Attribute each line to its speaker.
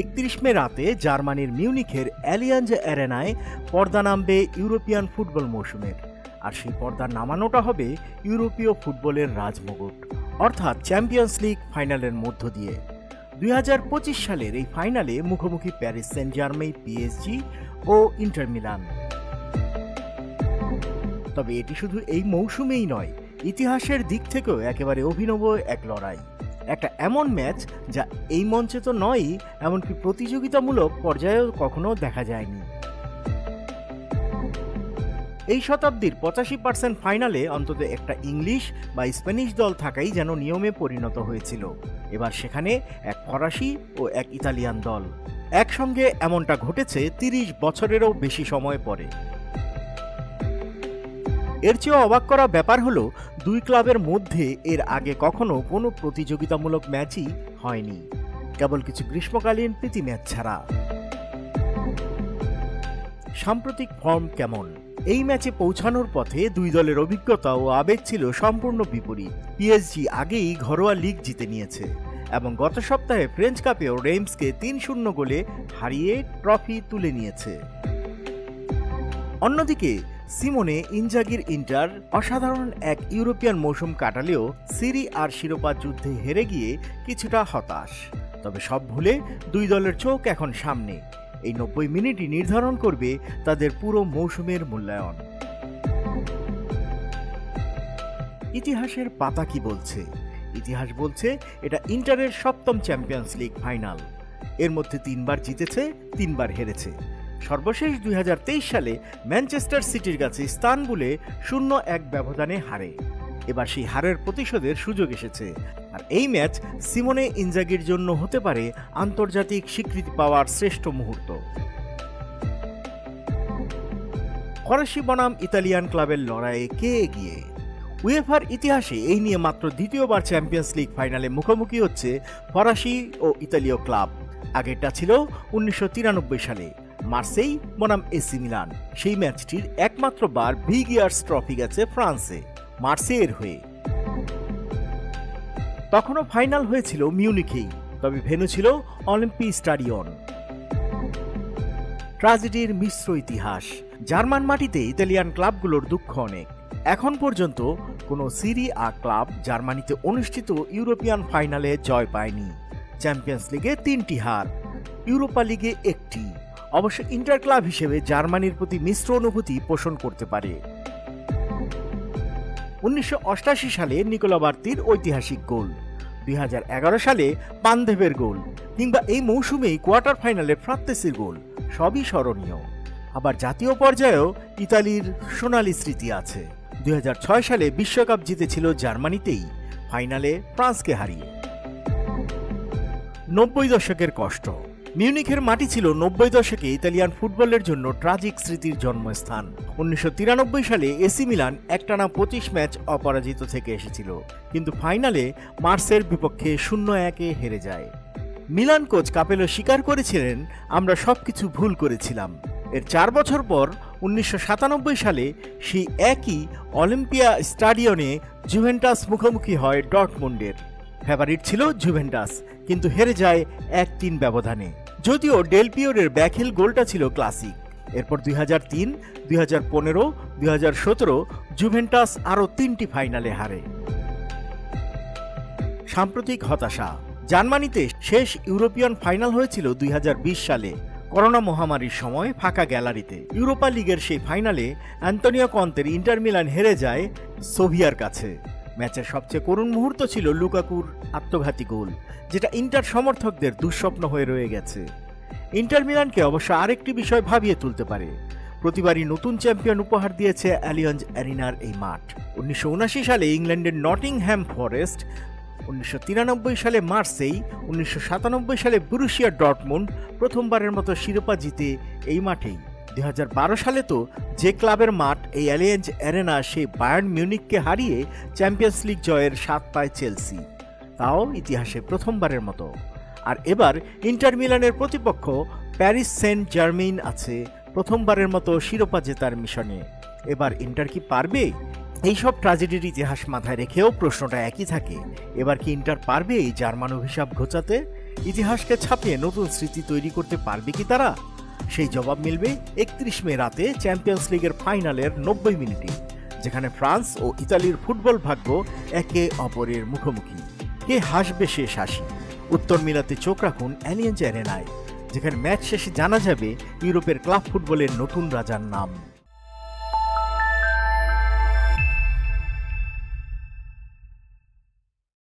Speaker 1: 31 মে রাতে জার্মানির মিউনিখের অ্যালিয়াঞ্জ অ্যারেনায় পর্দা নামবে ইউরোপিয়ান ফুটবল মৌসুমের। আর সেই পর্দা নামানোটা হবে ইউরোপীয় ফুটবলের রাজমুকুট, অর্থাৎ চ্যাম্পিয়ন্স লিগ ফাইনালের মধ্য দিয়ে। 2025 সালের এই ফাইনালে মুখোমুখি প্যারিস সেন্ট জার্মেই পিএসজি ও ইন্টার মিলান। তবে এটি শুধু এই মৌসুমেই নয়, ইতিহাসের দিক থেকেও একেবারে অভিনব এক লড়াই। একটা এমন ম্যাচ যা এই মঞ্চে তো নয়ই, এমনকি প্রতিযোগিতামূলক পর্যায়েও কখনো দেখা যায়নি। এই শতাব্দীর 85% ফাইনালে অন্তত একটা ইংলিশ বা স্প্যানিশ দল থাকাই যেন নিয়মে পরিণত হয়েছিল। এবার সেখানে এক ফরাসি ও এক ইতালিয়ান দল একসঙ্গে এমনটা ঘটেছে 30 বছরেরও বেশি সময় পরে। এর চেয়েও অবাক করা ব্যাপার হলো, দুই ক্লাবের মধ্যে এর আগে কখনো কোনো প্রতিযোগিতামূলক ম্যাচই হয়নি, কেবল কিছু গ্রীষ্মকালীন প্রীতি ম্যাচ ছাড়া। সাম্প্রতিক ফর্ম কেমন? এই ম্যাচে পৌঁছানোর পথে দুই দলের অভিজ্ঞতা ও আবেগ ছিল সম্পূর্ণ বিপরীত। পিএসজি আগেই ঘরোয়া লিগ জিতে নিয়েছে এবং গত সপ্তাহে ফ্রেঞ্চ কাপেও রেইমসকে 3-0 গোলে হারিয়ে ট্রফি তুলে নিয়েছে। অন্যদিকে সিমোনে ইনজাগির ইন্টার অসাধারণ এক ইউরোপিয়ান মৌসুম কাটালেও সিরি আর শিরোপা যুদ্ধে হেরে গিয়ে কিছুটা হতাশ। তবে সব ভুলে দুই দলের চোখ এখন সামনে। এই 90 মিনিটই নির্ধারণ করবে তাদের পুরো মৌসুমের মূল্যায়ন। ইতিহাসের পাতা কি বলছে? ইতিহাস বলছে এটা ইন্টারের 7ম চ্যাম্পিয়ন্স লিগ ফাইনাল। এর মধ্যে 3বার জিতেছে, 3বার হেরেছে। সর্বশেষ 2023 সালে ম্যানচেস্টার সিটির কাছে ইস্তানবুলে 0-1 ব্যবধানে হারে। এবার সেই হারের প্রতিশোধের সুযোগ এসেছে। আর এই ম্যাচ সিমোনে ইনজাগির জন্য হতে পারে আন্তর্জাতিক স্বীকৃতি পাওয়ার শ্রেষ্ঠ মুহূর্ত। ফরাসি বনাম ইতালিয়ান ক্লাবের লড়াইয়ে কে এগিয়ে? উয়েফার ইতিহাসে এই নিয়ে মাত্র দ্বিতীয়বার চ্যাম্পিয়ন্স লিগ ফাইনালে মুখোমুখি হচ্ছে ফরাসি ও ইতালীয় ক্লাব। আগেরটা ছিল 1993 সালে মার্সেই বনাম এসি মিলান। সেই ম্যাচটির একমাত্র বার ভিগিয়ার্স ট্রফি গেছে ফ্রান্সে, মার্সেইয়ের হয়ে। তখনও ফাইনাল হয়েছিল মিউনিখেই, তবে ভেন্যু ছিল অলিম্পিক স্টেডিয়াম। ট্র্যাজেডির মিশ্র ইতিহাস। জার্মান মাটিতে ইতালিয়ান ক্লাবগুলোর দুঃখ অনেক। এখন পর্যন্ত কোনো সিরি আ ক্লাব জার্মানিতে অনুষ্ঠিত ইউরোপিয়ান ফাইনালে জয় পায়নি। চ্যাম্পিয়ন্স লিগে 3টি হার, ইউরোপা লিগে 1টি। অবশ্য ইন্টার ক্লাব হিসেবে জার্মানির প্রতি মিশ্র অনুভূতি পোষণ করতে পারে। 1988 সালে নিকোলা বার্তির ঐতিহাসিক গোল, 2011 সালে পানদেভের গোল, কিংবা এই মৌসুমেই কোয়ার্টার ফাইনালে ফ্রাত্তেসির গোল, সবই স্মরণীয়। আবার জাতীয় পর্যায়েও ইতালির সোনালী স্মৃতি আছে। 2006 সালে বিশ্বকাপ জিতেছিল জার্মানিতেই, ফাইনালে ফ্রান্সকে হারিয়ে। 90 দশকের কষ্ট। মিউনিখের মাটি ছিল 90 দশকে ইতালিয়ান ফুটবলের জন্য ট্র্যাজিক স্মৃতির জন্মস্থান। 1993 সালে এসি মিলান একটানা 25 ম্যাচ অপরাজিত থেকে এসেছিল, কিন্তু ফাইনালে মার্সের বিপক্ষে 0-1 হেরে যায়। মিলান কোচ কাপেলো স্বীকার করেছিলেন, আমরা সবকিছু ভুল করেছিলাম। এর 4 বছর পর 1997 সালে সেই একই অলিম্পিয়া স্টেডিয়ামে জুভেন্টাস মুখোমুখি হয় ডর্টমুন্ডের। ফেভারিট ছিল জুভেন্টাস, কিন্তু হেরে যায় 1-3 ব্যবধানে। যদিও ডেল পিওরের ব্যাকহিল গোলটা ছিল ক্লাসিক। এরপর 2003, 2015, 2017 জুভেন্টাস আরও 3টি ফাইনালে হারে। সাম্প্রতিক হতাশা। জার্মানিতে শেষ ইউরোপিয়ান ফাইনাল হয়েছিল 2020 সালে, করোনা মহামারীর সময় ফাঁকা গ্যালারিতে। ইউরোপা লিগের সেই ফাইনালে অ্যান্তোনিও কন্তের ইন্টার মিলান হেরে যায় সোভিয়ার কাছে। ম্যাচের সবচেয়ে করুণ মুহূর্ত ছিল লুকাকুর আত্মঘাতী গোল, যেটা ইন্টার সমর্থকদের দুঃস্বপ্ন হয়ে রয়ে গেছে। ইন্টার মিলানকে অবশ্য আরেকটি বিষয় ভাবিয়ে তুলতে পারে। প্রতিবারই নতুন চ্যাম্পিয়ন উপহার দিয়েছে অ্যালিয়াঞ্জ অ্যারিনার এই মাঠ। 1979 সালে ইংল্যান্ডের নটিংহ্যাম ফরেস্ট, 1993 সালে মার্সেই, 1997 সালে বরুসিয়া ডর্টমুন্ড প্রথমবারের মতো শিরোপা জিতে এই মাঠেই। 2012 সালে তো যে ক্লাবের মাঠ এই অ্যালিয়াঞ্জ অ্যারেনা, সেই বায়ার্ন মিউনিখকে হারিয়ে চ্যাম্পিয়ন্স লিগ জয়ের স্বাদ পায় চেলসি, তাও ইতিহাসে প্রথমবারের মতো। আর এবার ইন্টার মিলানের প্রতিপক্ষ প্যারিস সেন্ট জার্মেইন আছে প্রথমবারের মতো শিরোপা জেতার মিশনে। এবার ইন্টার কি পারবে? এইসব ট্র্যাজেডির ইতিহাস মাথায় রেখেও প্রশ্নটা একই থাকে, এবার কি ইন্টার পারবে এই জার্মান অভিশাপ ঘোচাতে? ইতিহাসকে ছাপিয়ে নতুন স্মৃতি তৈরি করতে পারবে কি তারা? সেই জবাব মিলবে 31 মে রাতে চ্যাম্পিয়ন্স লিগের ফাইনালের 90 মিনিটে, যেখানে ফ্রান্স ও ইতালির ফুটবল ভাগ্য একে অপরের মুখোমুখি। কে হাসবে শেষ হাসি? উত্তর মিলাতে চোখ রাখুন অ্যালিয়েঞ্জ অ্যারেনায়, যেখানে ম্যাচ শেষে জানা যাবে ইউরোপের ক্লাব ফুটবলের নতুন রাজার নাম।